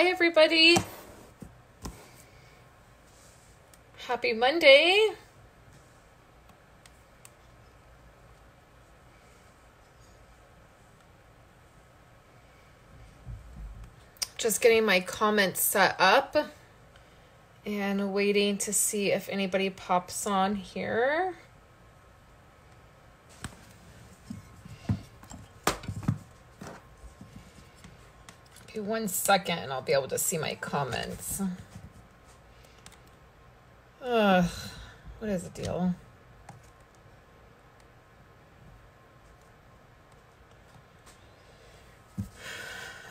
Hi, everybody. Happy Monday. Just getting my comments set up and waiting to see if anybody pops on here. Okay, 1 second and I'll be able to see my comments. What is the deal?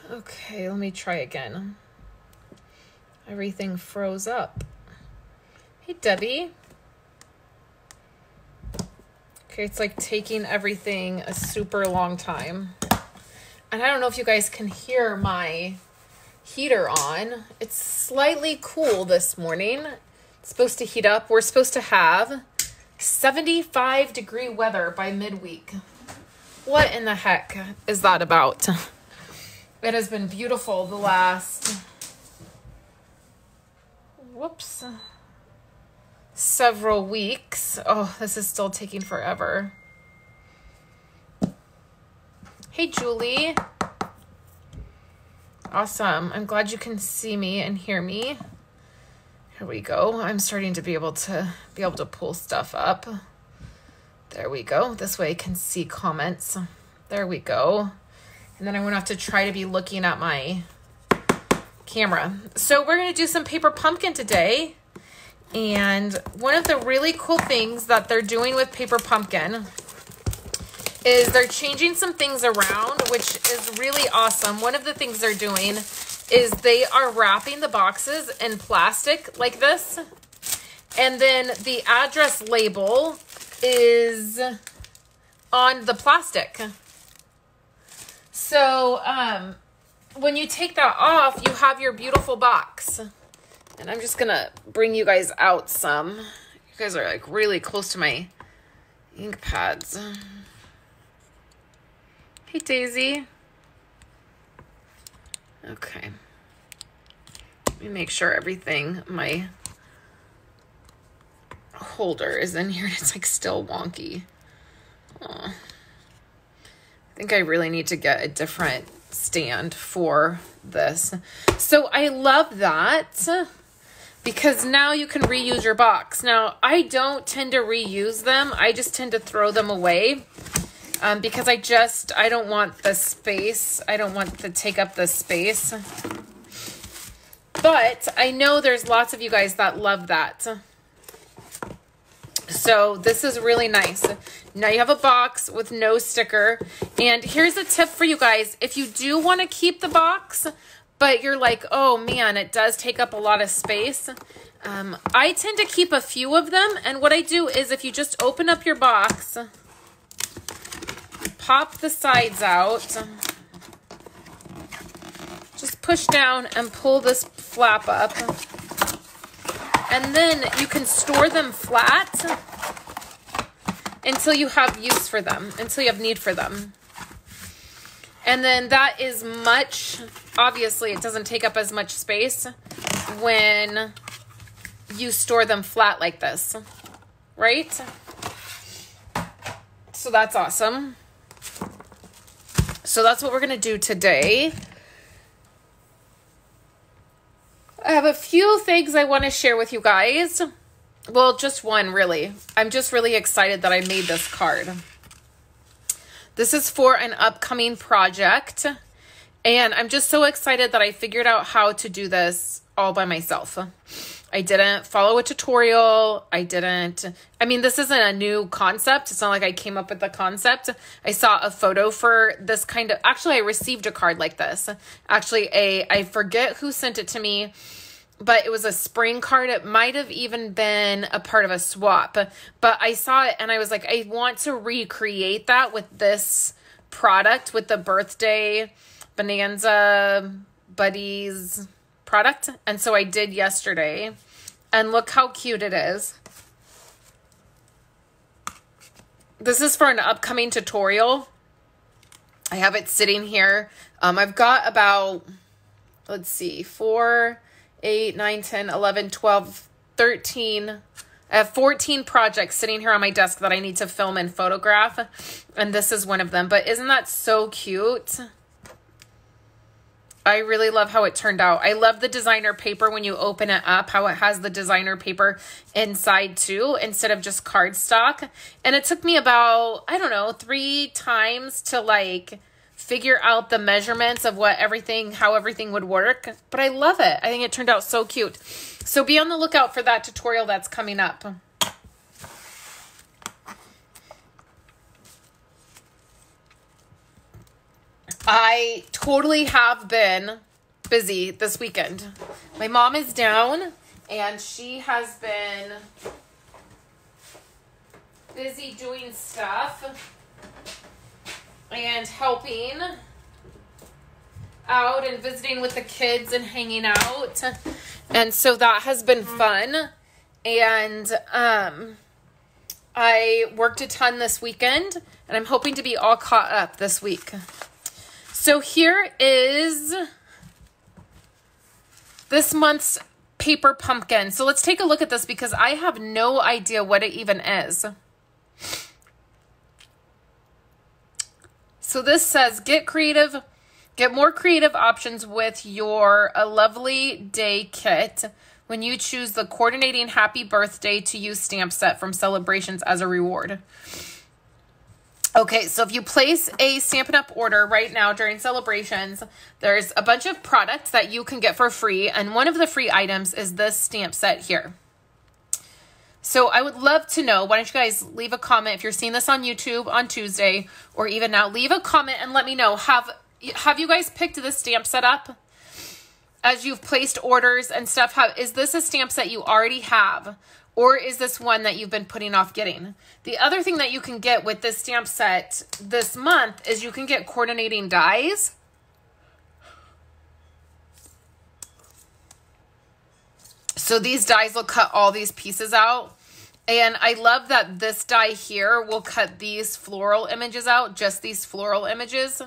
Okay, let me try again. Everything froze up. Hey, Debbie. Okay, it's like taking everything a super long time. And I don't know if you guys can hear my heater on. It's slightly cool this morning. It's supposed to heat up. We're supposed to have 75-degree weather by midweek. What in the heck is that about? It has been beautiful the last, several weeks. Oh, this is still taking forever. Hey, Julie. Awesome. I'm glad you can see me and hear me. Here we go. I'm starting to be able to pull stuff up. There we go. This way I can see comments. There we go. And then I won't have to try to be looking at my camera. So we're going to do some paper pumpkin today. And one of the really cool things that they're doing with paper pumpkin is they're changing some things around, which is really awesome. One of the things they're doing is they are wrapping the boxes in plastic like this. And then the address label is on the plastic. So when you take that off, you have your beautiful box. And I'm just going to bring you guys out some. You guys are like really close to my ink pads. Hey, Daisy. Okay. Let me make sure everything, my holder is in here. It's like still wonky. Aw. I think I really need to get a different stand for this. So I love that because now you can reuse your box. Now, I don't tend to reuse them. I just tend to throw them away because I don't want the space. I don't want to take up the space. But I know there's lots of you guys that love that. So this is really nice. Now you have a box with no sticker. And here's a tip for you guys. If you do want to keep the box, but you're like, oh man, it does take up a lot of space. I tend to keep a few of them. And what I do is if you just open up your box, pop the sides out, just push down and pull this flap up. And then you can store them flat until you have use for them, until you have need for them. And then that is obviously it doesn't take up as much space when you store them flat like this, right? So that's awesome. So that's what we're gonna do today. I have a few things I want to share with you guys. Well, just one, really. I'm just really excited that I made this card. This is for an upcoming project. And I'm just so excited that I figured out how to do this all by myself. I didn't follow a tutorial. I mean, this isn't a new concept. It's not like I came up with the concept. I saw a photo for this kind of, actually I received a card like this. Actually, I forget who sent it to me, but it was a spring card. It might have even been a part of a swap, but I saw it and I was like, I want to recreate that with this product, with the birthday Bonanza Buddies product. And so I did yesterday, and look how cute it is. This is for an upcoming tutorial. I have it sitting here. I've got about, let's see, 4, 8, 9, 10, 11, 12, 13. I have 14 projects sitting here on my desk that I need to film and photograph, and this is one of them. But isn't that so cute? I really love how it turned out. I love the designer paper when you open it up, how it has the designer paper inside too, instead of just cardstock. And it took me about, I don't know, 3 times to like figure out the measurements of what everything, how everything would work. But I love it. I think it turned out so cute. So be on the lookout for that tutorial that's coming up. I totally have been busy this weekend. My mom is down and she has been busy doing stuff and helping out and visiting with the kids and hanging out. And so that has been fun. And I worked a ton this weekend and I'm hoping to be all caught up this week. So here is this month's paper pumpkin. So let's take a look at this because I have no idea what it even is. So this says, get creative, get more creative options with your A Lovely Day kit when you choose the coordinating happy birthday to you stamp set from Celebrations as a reward. Okay, so if you place a Stampin' Up! Order right now during Celebrations, there's a bunch of products that you can get for free, and one of the free items is this stamp set here. So I would love to know, why don't you guys leave a comment if you're seeing this on YouTube on Tuesday, or even now, leave a comment and let me know, have you guys picked this stamp set up? As you've placed orders and stuff, is this a stamp set you already have? Or is this one that you've been putting off getting? The other thing that you can get with this stamp set this month is you can get coordinating dies. So these dies will cut all these pieces out. And I love that this die here will cut these floral images out, just these floral images.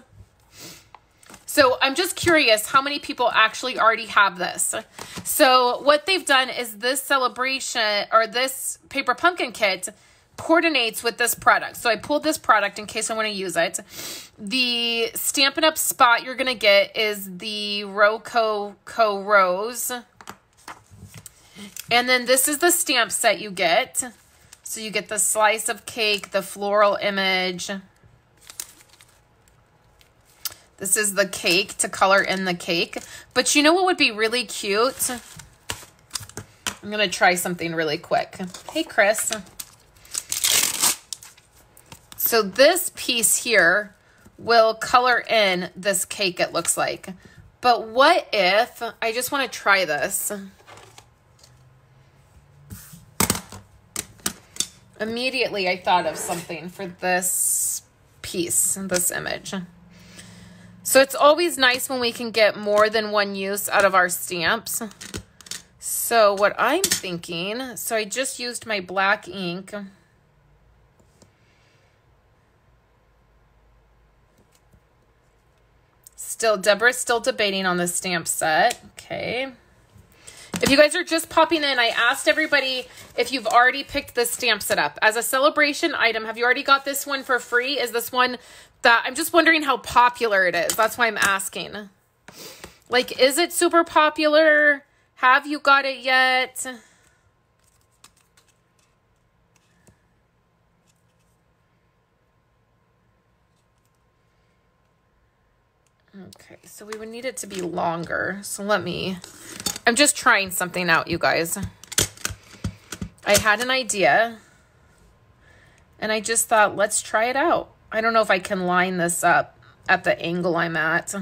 So I'm just curious how many people actually already have this. So what they've done is this celebration or this paper pumpkin kit coordinates with this product. So I pulled this product in case I want to use it. The Stampin' Up! Spot you're going to get is the Rococo Rose. And then this is the stamp set you get. So you get the slice of cake, the floral image. This is the cake to color in the cake. But you know what would be really cute? I'm going to try something really quick. Hey, Chris. So this piece here will color in this cake, it looks like. But what if, I just want to try this. Immediately I thought of something for this piece, this image. So it's always nice when we can get more than one use out of our stamps. So what I'm thinking, so I just used my black ink. Deborah's still debating on the stamp set. Okay. If you guys are just popping in, I asked everybody if you've already picked this stamp set up. As a celebration item, have you already got this one for free? Is this one that, I'm just wondering how popular it is. That's why I'm asking. Like, is it super popular? Have you got it yet? Okay, so we would need it to be longer. So I'm just trying something out, you guys. I had an idea and I just thought, let's try it out. I don't know if I can line this up at the angle I'm at.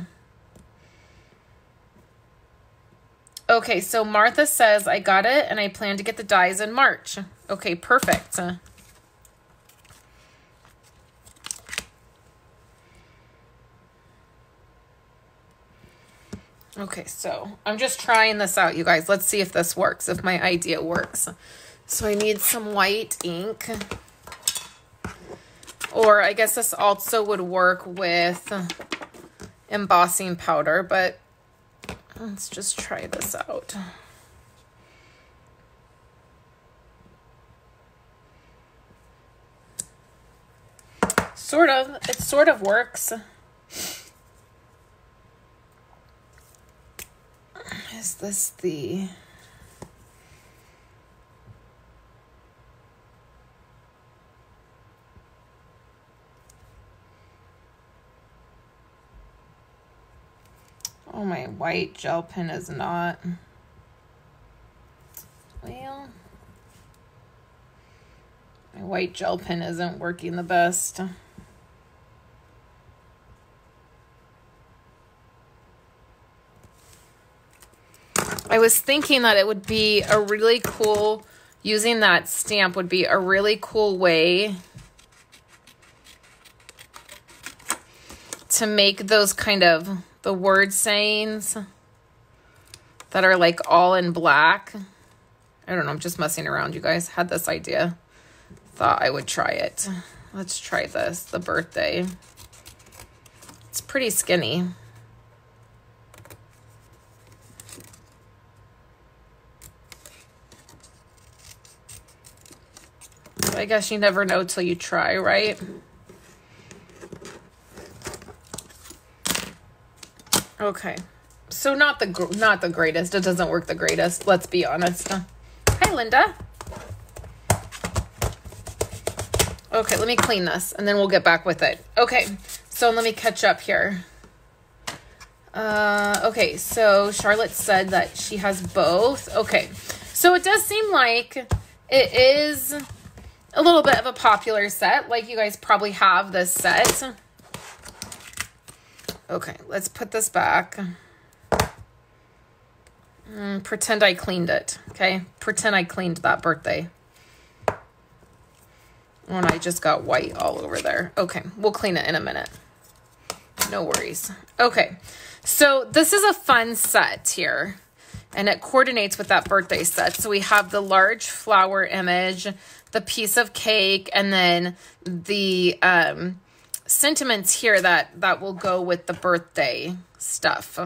Okay, so Martha says, I got it and I plan to get the dies in March. Okay, perfect. Okay, so I'm just trying this out, you guys. Let's see if this works, if my idea works. So I need some white ink. Or I guess this also would work with embossing powder, but Let's just try this out. Sort of. It sort of works. Is this the... Oh, my white gel pen is not. Well, my white gel pen isn't working the best. I was thinking that it would be a really cool, using that stamp would be a really cool way to make those kind of the word sayings that are like all in black. I don't know, I'm just messing around, you guys. Had this idea. Thought I would try it. Let's try this, the birthday. It's pretty skinny. I guess you never know till you try, right? Okay, so not the greatest. It doesn't work the greatest. Let's be honest. Hi, Linda. Okay, let me clean this, and then we'll get back with it. Okay, so let me catch up here. Okay, so Charlotte said that she has both. Okay, so it does seem like it is a little bit of a popular set. Like you guys probably have this set. Okay, let's put this back. Pretend I cleaned it, okay? Pretend I cleaned that birthday. When I just got white all over there. Okay, we'll clean it in a minute. No worries. Okay, so this is a fun set here. And it coordinates with that birthday set. So we have the large flower image, the piece of cake, and then the sentiments here that will go with the birthday stuff.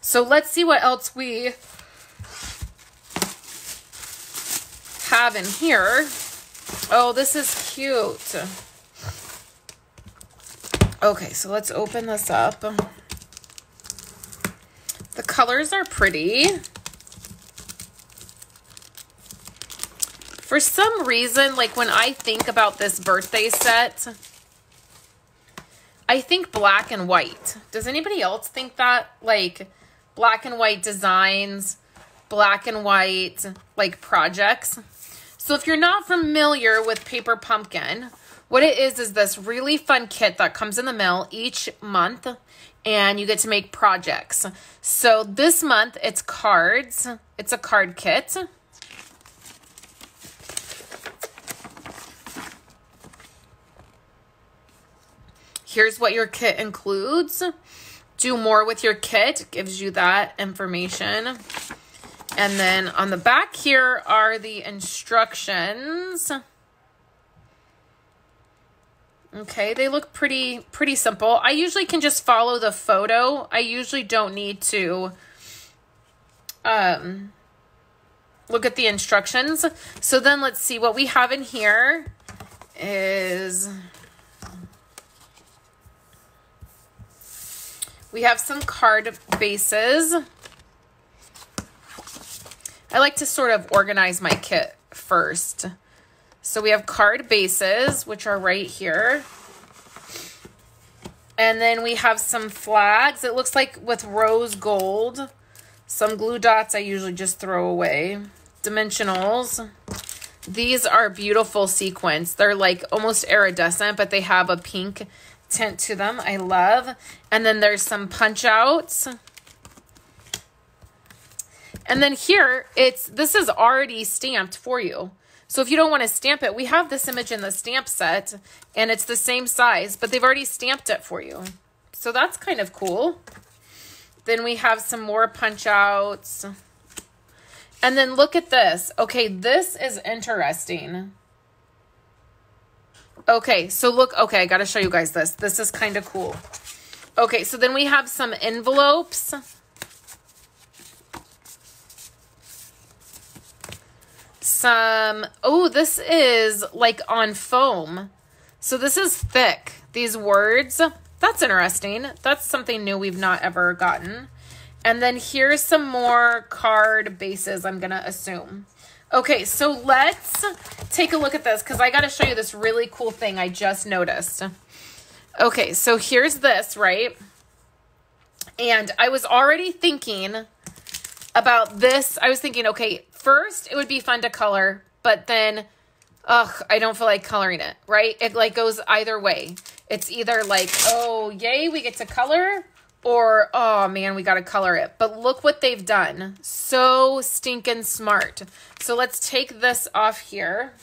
So let's see what else we have in here. Oh, this is cute. Okay, so let's open this up. The colors are pretty. For some reason, like when I think about this birthday set, I think black and white. Does anybody else think that? Like black and white designs, black and white like projects. So if you're not familiar with Paper Pumpkin, what it is this really fun kit that comes in the mail each month, and you get to make projects. So this month it's cards. It's a card kit. Here's what your kit includes. Do more with your kit, gives you that information. And then on the back here are the instructions. Okay, they look pretty simple. I usually can just follow the photo. I usually don't need to look at the instructions. So then let's see what we have in here is we have some card bases. I like to sort of organize my kit first. So we have card bases, which are right here. And then we have some flags. It looks like with rose gold. Some glue dots I usually just throw away. Dimensionals. These are beautiful sequins. They're like almost iridescent, but they have a pink tint to them. I love. And then there's some punch outs. And then here, this is already stamped for you. So if you don't want to stamp it, we have this image in the stamp set, and it's the same size, but they've already stamped it for you. So that's kind of cool. Then we have some more punch outs. And then look at this. Okay, this is interesting. Okay, so look, okay, I got to show you guys this. This is kind of cool. Okay, so then we have some envelopes. Oh, this is like on foam. So this is thick, these words. That's interesting. That's something new we've not ever gotten. And then here's some more card bases, I'm gonna assume. Okay, so let's take a look at this because I gotta show you this really cool thing I just noticed. Okay, so here's this, right? And I was already thinking about this. I was thinking, okay, first it would be fun to color, but then, ugh, I don't feel like coloring it, right? It like goes either way. It's either like, oh, yay, we get to color, or, oh man, we got to color it. But look what they've done. So stinking smart. So let's take this off here.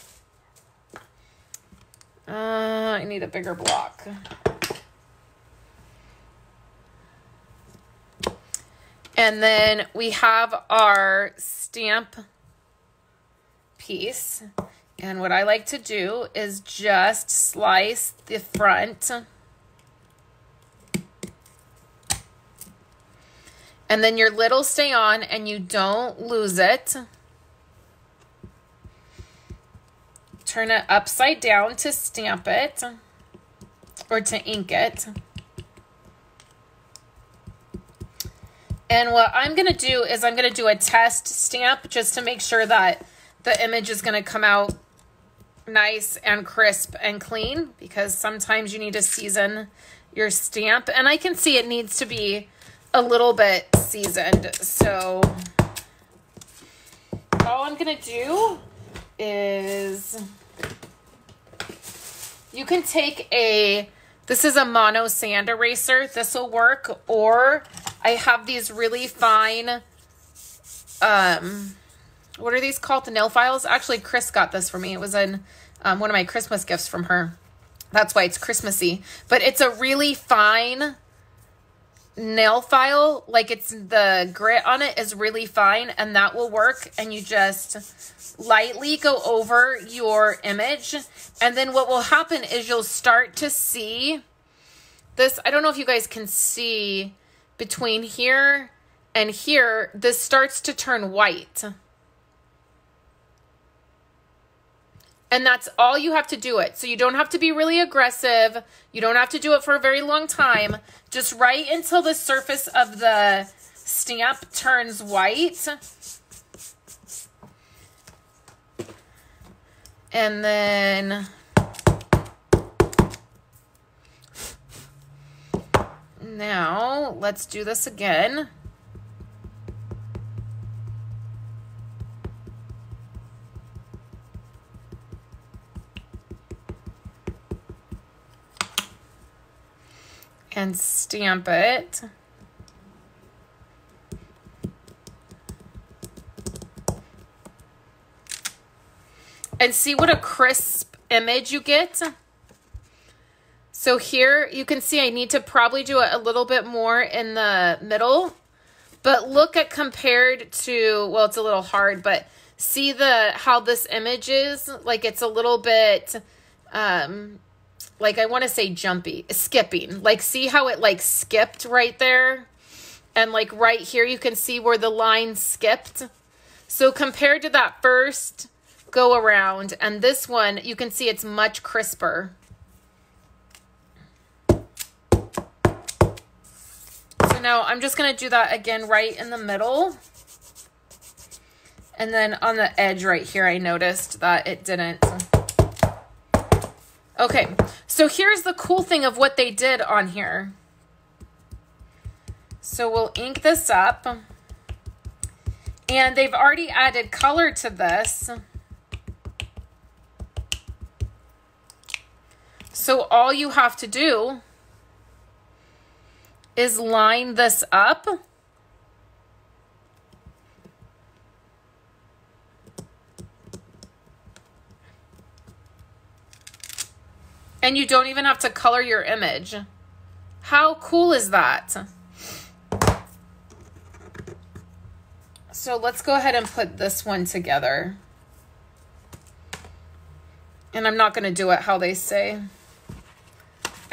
I need a bigger block. And then we have our stamp piece. And what I like to do is just slice the front. And then your lid will stay on and you don't lose it. Turn it upside down to stamp it or to ink it. And what I'm going to do is I'm going to do a test stamp just to make sure that the image is going to come out nice and crisp and clean, because sometimes you need to season your stamp. And I can see it needs to be a little bit seasoned. So all I'm going to do is, you can take this is a mono sand eraser. This will work. Or I have these really fine, what are these called? The nail files. Actually, Chris got this for me. It was in one of my Christmas gifts from her. That's why it's Christmassy. But it's a really fine nail file. Like, it's the grit on it is really fine, and that will work. And you just lightly go over your image. And then what will happen is you'll start to see this. I don't know if you guys can see between here and here. This starts to turn white. And that's all you have to do it. So you don't have to be really aggressive. You don't have to do it for a very long time. Just right until the surface of the stamp turns white. And then now let's do this again. And stamp it. And see what a crisp image you get. So here you can see I need to probably do it a little bit more in the middle. But look at compared to, well, it's a little hard, but see how this image is? Like, it's a little bit, like, I want to say skipping. Like, see how it like skipped right there? And like right here, you can see where the line skipped. So compared to that first go around and this one, you can see it's much crisper. So now I'm just going to do that again right in the middle. And then on the edge right here, I noticed that it didn't. Okay, so here's the cool thing of what they did on here. So we'll ink this up. And they've already added color to this. So all you have to do is line this up. And you don't even have to color your image. How cool is that? So let's go ahead and put this one together. And I'm not going to do it how they say.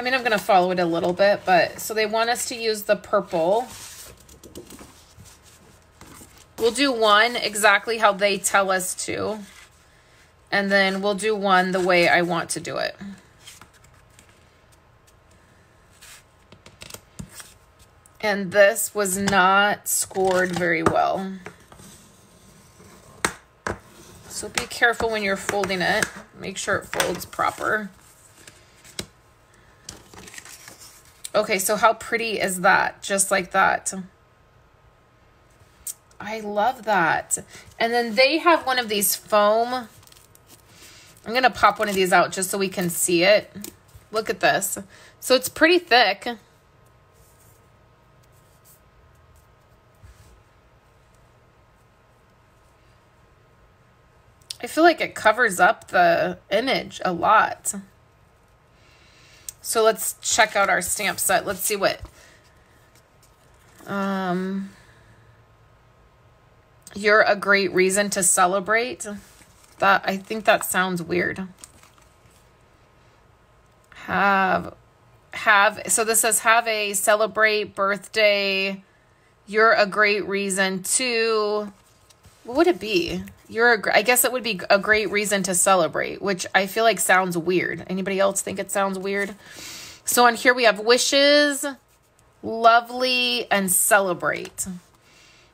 I mean, I'm going to follow it a little bit, but so they want us to use the purple. We'll do one exactly how they tell us to. And then we'll do one the way I want to do it. And this was not scored very well. So be careful when you're folding it. Make sure it folds proper. Okay, so how pretty is that? Just like that. I love that. And then they have one of these foam. I'm going to pop one of these out just so we can see it. Look at this. So it's pretty thick. I feel like it covers up the image a lot. So let's check out our stamp set. Let's see what... You're a great reason to celebrate. That, I think that sounds weird. So this says have a celebrate birthday. You're a great reason to... What would it be? I guess it would be a great reason to celebrate, which I feel like sounds weird. Anybody else think it sounds weird? So on here we have wishes, lovely, and celebrate.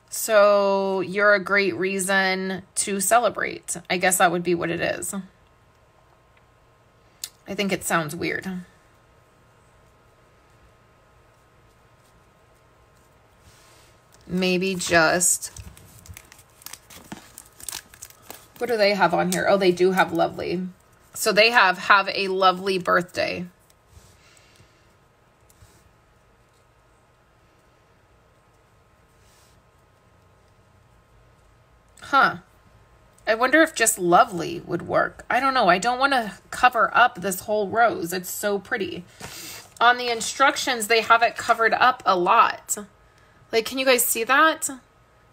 So you're a great reason to celebrate. I guess that would be what it is. I think it sounds weird. Maybe just... What do they have on here? Oh, they do have lovely. So they have a lovely birthday. Huh. I wonder if just lovely would work. I don't know. I don't want to cover up this whole rose. It's so pretty. On the instructions, they have it covered up a lot. Like, can you guys see that?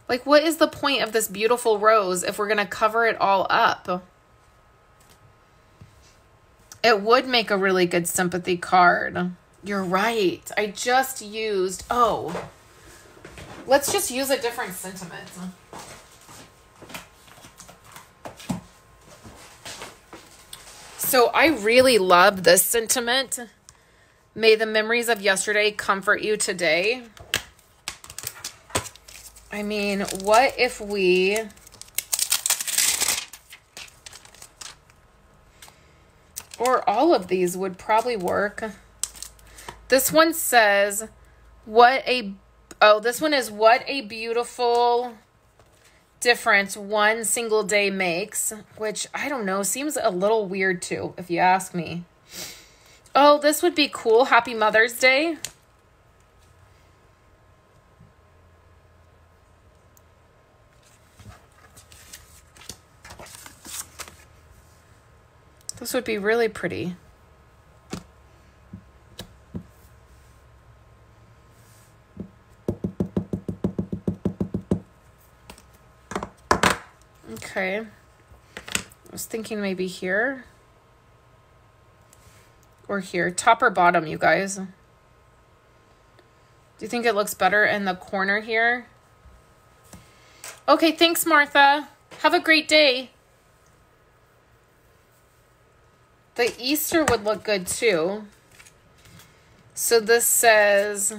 Like, what is the point of this beautiful rose if we're going to cover it all up? It would make a really good sympathy card. You're right. I just used... Oh. Let's just use a different sentiment. So I really love this sentiment. May the memories of yesterday comfort you today. I mean, what if we... Or all of these would probably work. This one says, this one is what a beautiful difference one single day makes, which I don't know, seems a little weird too, if you ask me. Oh, this would be cool. Happy Mother's Day. This would be really pretty. Okay. I was thinking maybe here. Or here. Top or bottom, you guys? Do you think it looks better in the corner here? Okay, thanks, Martha. Have a great day. The Easter would look good too. So this says,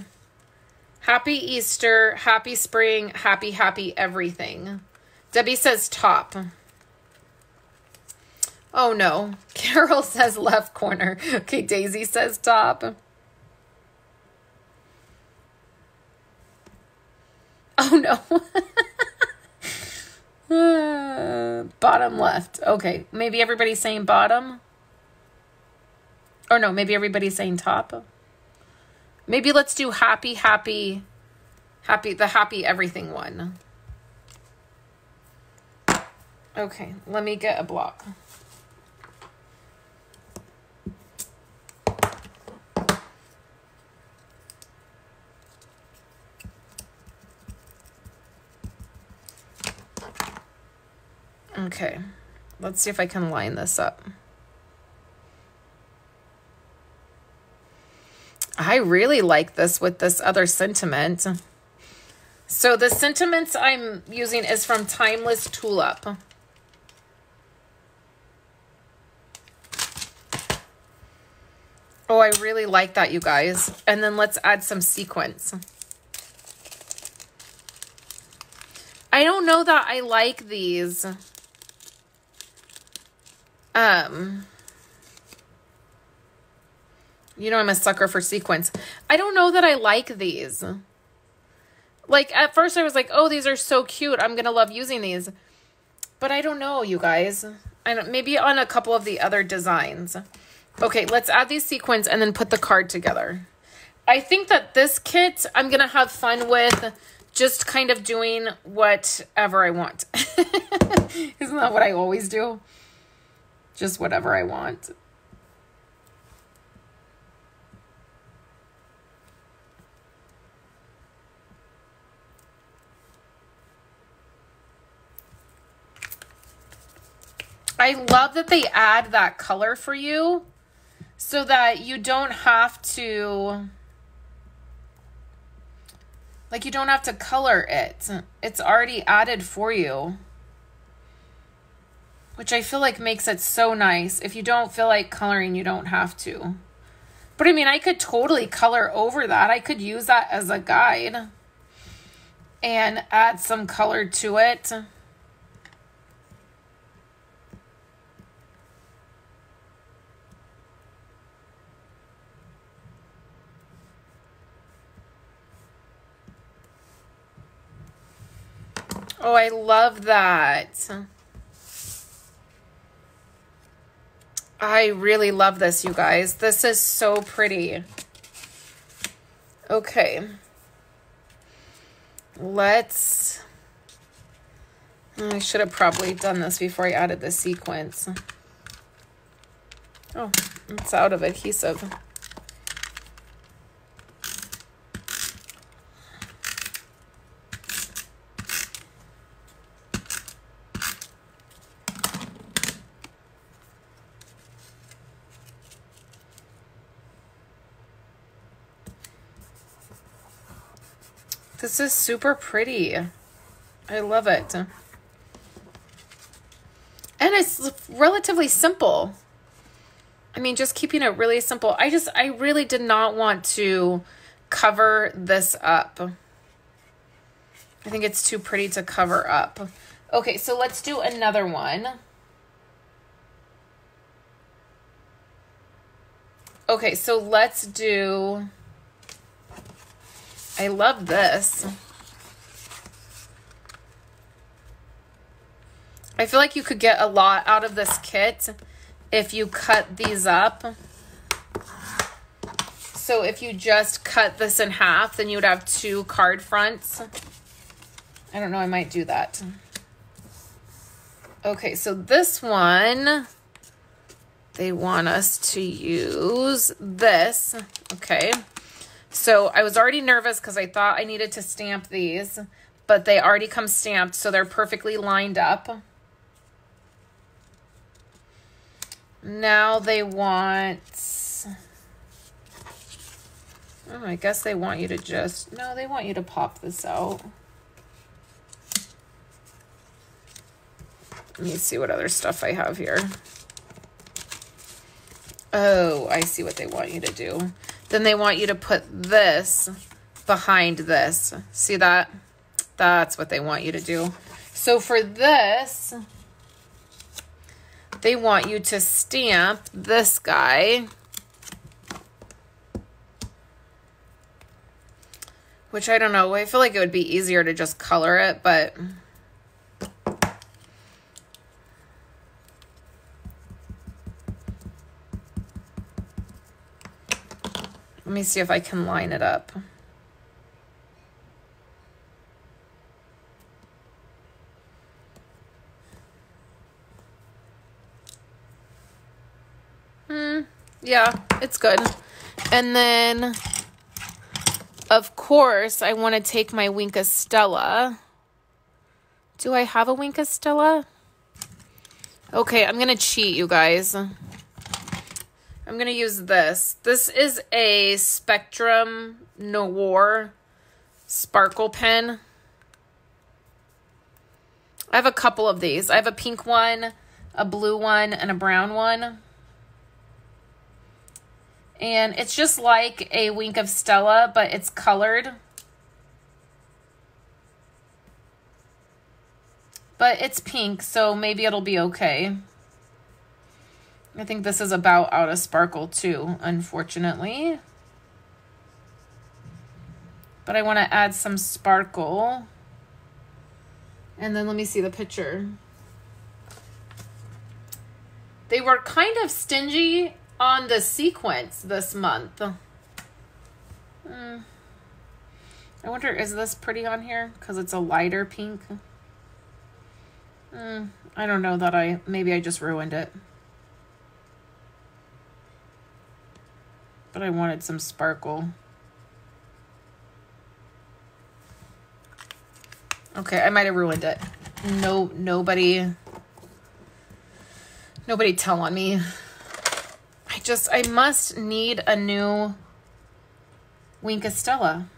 Happy Easter, happy spring, happy, happy everything. Debbie says top. Oh no. Carol says left corner. Okay, Daisy says top. Oh no. Bottom left. Okay, maybe everybody's saying bottom. Or no, maybe everybody's saying top. Maybe let's do happy, happy, happy, the happy everything one. Okay, let me get a block. Okay, let's see if I can line this up. I really like this with this other sentiment. So the sentiments I'm using is from Timeless Tulip. Oh, I really like that, you guys. And then let's add some sequins. I don't know that I like these. You know I'm a sucker for sequins. I don't know that I like these. Like, at first I was like, oh, these are so cute. I'm going to love using these. But I don't know, you guys. Maybe on a couple of the other designs. Okay, let's add these sequins and then put the card together. I think that this kit I'm going to have fun with just kind of doing whatever I want. Isn't that what I always do? Just whatever I want. I love that they add that color for you so that you don't have to, like, you don't have to color it. It's already added for you, which I feel like makes it so nice. If you don't feel like coloring, you don't have to. But I mean, I could totally color over that. I could use that as a guide and add some color to it. Oh, I love that. I really love this, you guys. This is so pretty. Okay. I should have probably done this before I added the sequins. Oh, it's out of adhesive. This is super pretty. I love it. And it's relatively simple. I mean, just keeping it really simple. I really did not want to cover this up. I think it's too pretty to cover up. Okay, so let's do another one. Okay, so let's do... I love this. I feel like you could get a lot out of this kit if you cut these up. So if you just cut this in half, then you would have 2 card fronts. I don't know, I might do that. Okay, so this one, they want us to use this. Okay. So I was already nervous because I thought I needed to stamp these, but they already come stamped, so they're perfectly lined up. Now they want... Oh, I guess they want you to just... No, they want you to pop this out. Let me see what other stuff I have here. Oh, I see what they want you to do. Then they want you to put this behind this. See that? That's what they want you to do. So for this, they want you to stamp this guy, which I don't know. I feel like it would be easier to just color it, but... Let me see if I can line it up. Yeah, it's good. And then, of course, I want to take my Wink of Stella. Do I have a Wink of Stella? Okay, I'm going to cheat, you guys. I'm going to use this. This is a Spectrum Noir sparkle pen. I have a couple of these. I have a pink one, a blue one, and a brown one. And it's just like a Wink of Stella, but it's colored. But it's pink, so maybe it'll be okay. I think this is about out of sparkle too, unfortunately. But I want to add some sparkle. And then let me see the picture. They were kind of stingy on the sequence this month. I wonder, is this pretty on here? Because it's a lighter pink. I don't know that maybe I just ruined it. But I wanted some sparkle. Okay, I might have ruined it. Nobody tell on me. I must need a new Wink of Stella.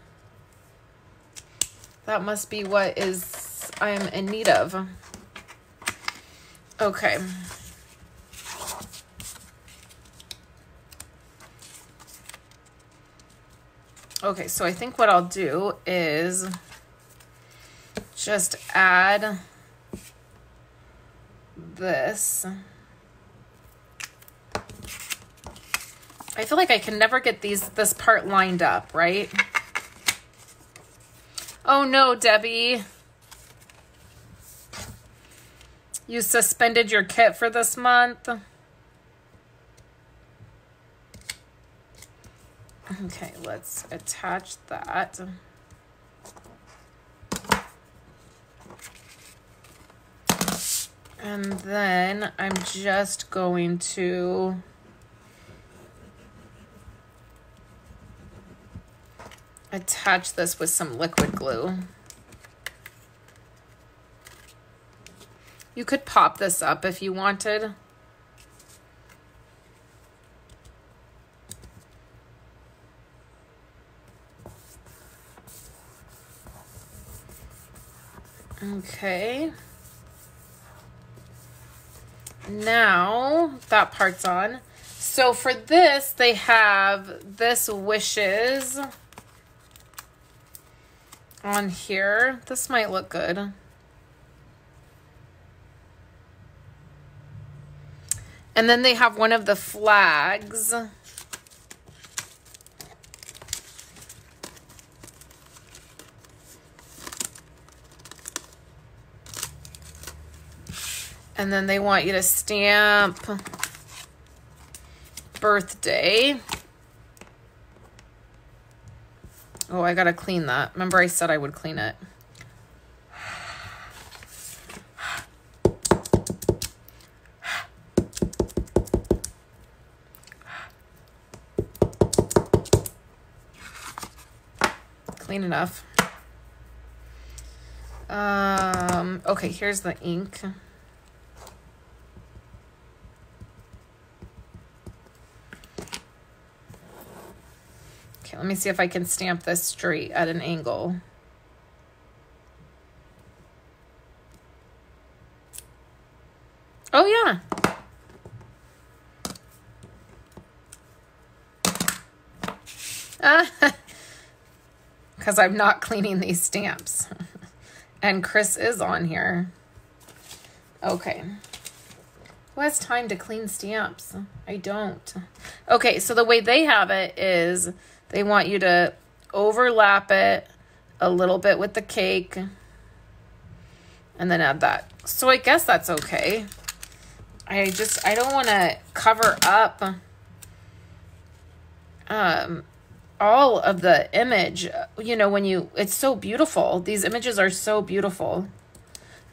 That must be what I'm in need of. Okay. Okay, so I think what I'll do is just add this. I feel like I can never get this part lined up, right? Oh no, Debbie. You suspended your kit for this month. Okay, let's attach that. And then I'm just going to attach this with some liquid glue. You could pop this up if you wanted. Okay. Now that part's on. So for this, they have this Wishes on here. This might look good. And then they have one of the flags. And then they want you to stamp birthday. Oh, I gotta clean that. Remember I said I would clean it. Clean enough. Okay, here's the ink. Okay, let me see if I can stamp this straight at an angle. Oh, yeah. Because I'm not cleaning these stamps. And Chris is on here. Okay. Who has time to clean stamps? I don't. Okay, so the way they have it is they want you to overlap it a little bit with the cake and then add that. So I guess that's okay. I don't want to cover up all of the image, you know, it's so beautiful. These images are so beautiful.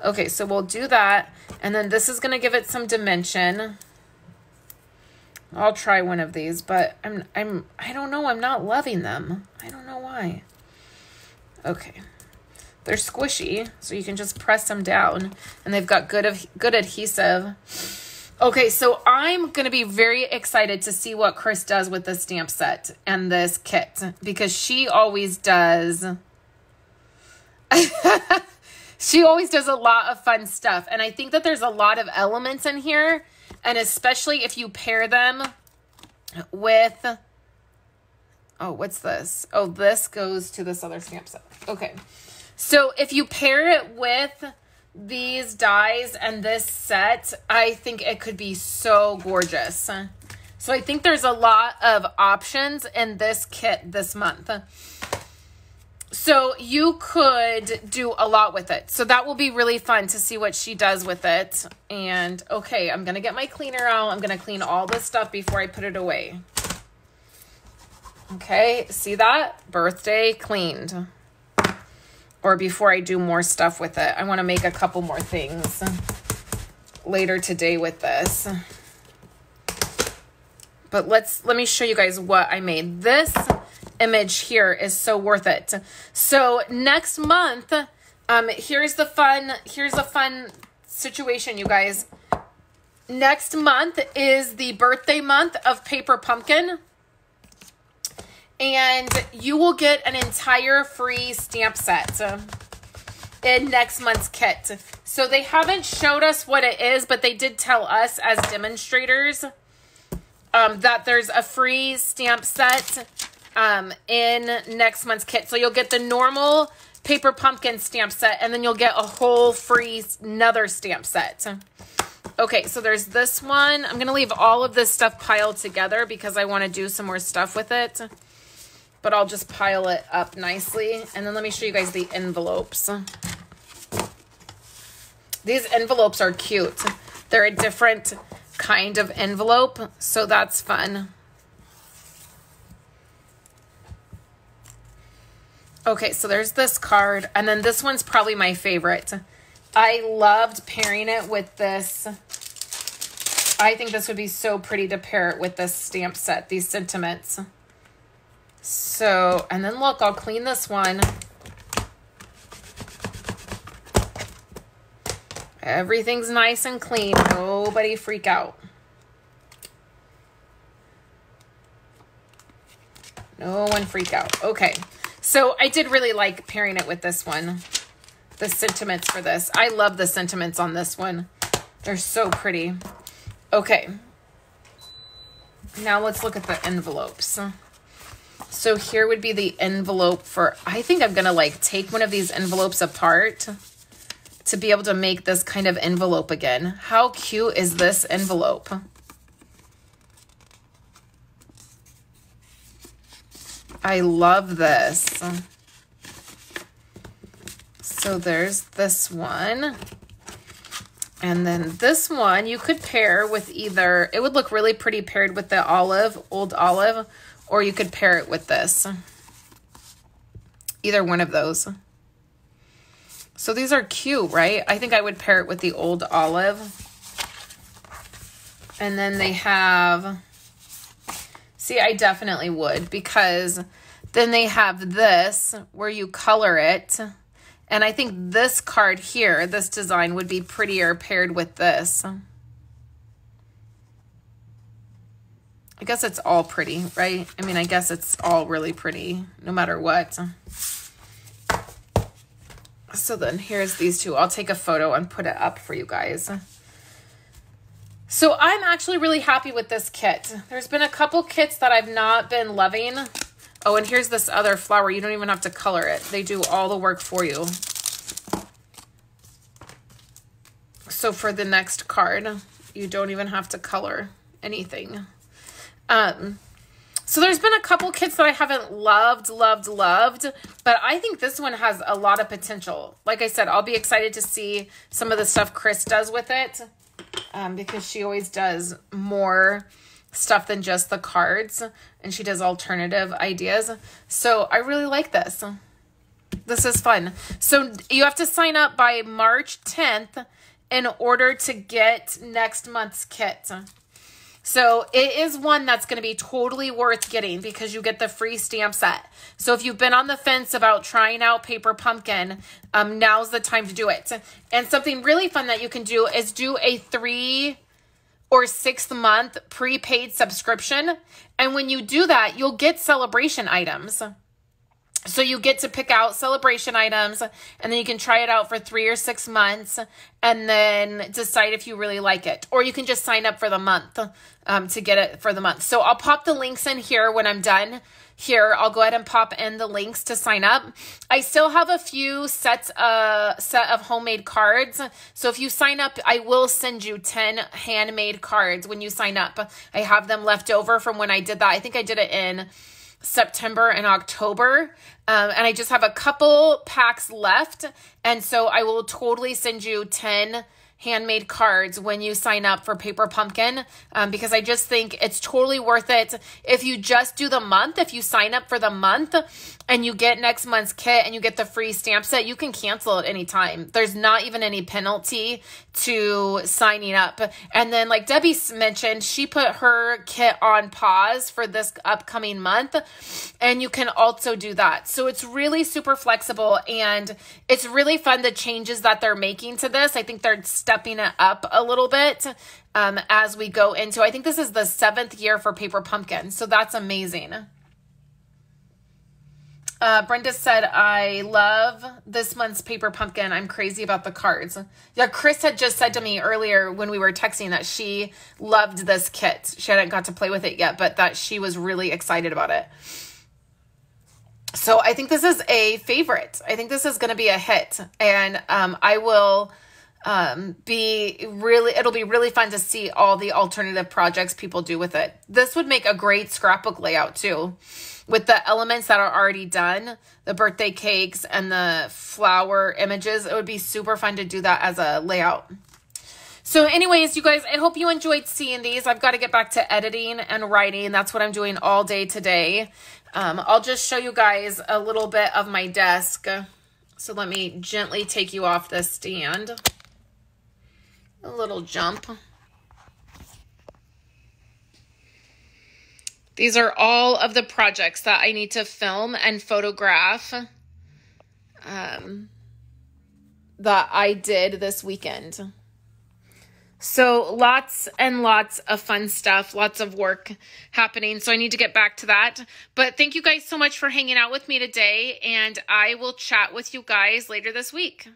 Okay, so we'll do that. And then this is going to give it some dimension. I'll try one of these, but I don't know. I'm not loving them. I don't know why. Okay. They're squishy, so you can just press them down. And they've got good adhesive. Okay, so I'm going to be very excited to see what Chris does with this stamp set and this kit, because she always does. She always does a lot of fun stuff. And I think that there's a lot of elements in here. And especially if you pair them with, oh, what's this? Oh, this goes to this other stamp set. Okay. So if you pair it with these dies and this set, I think it could be so gorgeous. So I think there's a lot of options in this kit this month. So you could do a lot with it. So that will be really fun to see what she does with it. And okay, I'm going to get my cleaner out. I'm going to clean all this stuff before I put it away. Okay, see that? Birthday cleaned. Or before I do more stuff with it. I want to make a couple more things later today with this. But let me show you guys what I made. This image here is so worth it. So next month, here's a fun situation, you guys. Next month is the birthday month of Paper Pumpkin. And you will get an entire free stamp set in next month's kit. So they haven't showed us what it is, but they did tell us as demonstrators that there's a free stamp set in next month's kit. So you'll get the normal Paper Pumpkin stamp set, and then you'll get a whole free another stamp set. Okay, so there's this one. I'm going to leave all of this stuff piled together because I want to do some more stuff with it. But I'll just pile it up nicely. And then let me show you guys the envelopes. These envelopes are cute. They're a different kind of envelope, so that's fun. Okay, so there's this card. And then this one's probably my favorite. I loved pairing it with this. I think this would be so pretty to pair it with this stamp set, these sentiments. So, and then look, I'll clean this one. Everything's nice and clean. Nobody freak out. No one freak out. Okay. So I did really like pairing it with this one. The sentiments for this. I love the sentiments on this one. They're so pretty. Okay. Now let's look at the envelopes. So here would be the envelope for, I think I'm going to like take one of these envelopes apart to be able to make this kind of envelope again. How cute is this envelope? I love this. So there's this one. And then this one you could pair with either, it would look really pretty paired with the olive, old olive, or you could pair it with this. Either one of those. So these are cute, right? I think I would pair it with the old olive. And then they have, see, I definitely would, because then they have this where you color it. And I think this card here, this design would be prettier paired with this. I guess it's all pretty, right? I mean, I guess it's all really pretty, no matter what. So then here's these two. I'll take a photo and put it up for you guys. So I'm actually really happy with this kit. There's been a couple kits that I've not been loving. Oh, and here's this other flower. You don't even have to color it. They do all the work for you. So for the next card, you don't even have to color anything. So there's been a couple kits that I haven't loved, but I think this one has a lot of potential. Like I said, I'll be excited to see some of the stuff Chris does with it, because she always does more stuff than just the cards, and she does alternative ideas. So I really like this. This is fun. So you have to sign up by March 10th in order to get next month's kit. So it is one that's going to be totally worth getting because you get the free stamp set. So if you've been on the fence about trying out Paper Pumpkin, now's the time to do it. And something really fun that you can do is do a 3 or 6th month prepaid subscription. And when you do that, you'll get celebration items. So you get to pick out celebration items, and then you can try it out for 3 or 6 months and then decide if you really like it. Or you can just sign up for the month to get it for the month. So I'll pop the links in here when I'm done here. I'll go ahead and pop in the links to sign up. I still have a few set of homemade cards. So if you sign up, I will send you 10 handmade cards when you sign up. I have them left over from when I did that. I think I did it in September and October. And I just have a couple packs left. And so I will totally send you 10 handmade cards when you sign up for Paper Pumpkin, because I just think it's totally worth it. If you just do the month, if you sign up for the month and you get next month's kit and you get the free stamp set, you can cancel at any time. There's not even any penalty to signing up. And then like Debbie mentioned, she put her kit on pause for this upcoming month, and you can also do that. So it's really super flexible, and it's really fun, the changes that they're making to this. I think they're stepping it up a little bit as we go into, I think this is the 7th year for Paper Pumpkin. So that's amazing. Brenda said, I love this month's Paper Pumpkin. I'm crazy about the cards. Yeah, Chris had just said to me earlier when we were texting that she loved this kit. She hadn't got to play with it yet, but that she was really excited about it. So I think this is a favorite. I think this is going to be a hit. And I will it'll be really fun to see all the alternative projects people do with it. This would make a great scrapbook layout too, with the elements that are already done, the birthday cakes and the flower images. It would be super fun to do that as a layout. So anyways, you guys, I hope you enjoyed seeing these. I've got to get back to editing and writing. That's what I'm doing all day today. I'll just show you guys a little bit of my desk. So let me gently take you off this stand. A little jump. These are all of the projects that I need to film and photograph that I did this weekend. So lots and lots of fun stuff, lots of work happening. So I need to get back to that. But thank you guys so much for hanging out with me today, and I will chat with you guys later this week.